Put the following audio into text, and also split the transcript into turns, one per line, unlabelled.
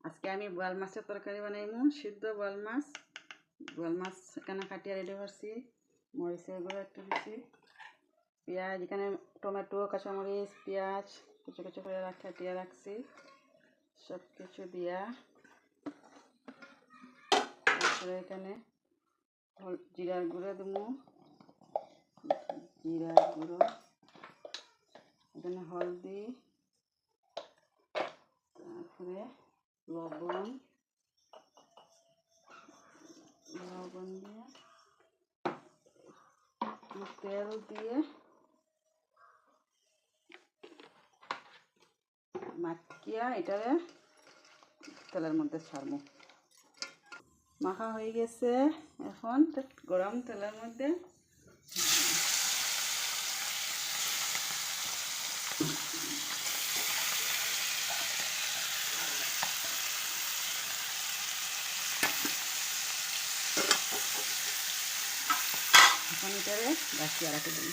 আজকে আমি বোয়াল মাছের তরকারি বানাইমু। সিদ্ধ বোয়াল মাছ এখানে কাটিয়া রেডি করছি। মরিচের গুঁড়ো একটু দিচ্ছি, পেঁয়াজ এখানে, টমেটো, কাঁচামরিচ, পেঁয়াজ কুচো কুচো করে কাটিয়ে রাখছি। সব কিছু দিয়া তারপরে এখানে জিরার গুঁড়ো দেবো, জিরার গুঁড়ো, এখানে হলদি, তারপরে লবণ দিয়ে তেল দিয়ে মাখিয়া এটারে তেলের মধ্যে ছাড়বো। মাখা হয়ে গেছে, এখন গরম তেলের মধ্যে এখন এটারে গাছিয়া রাখে দিই।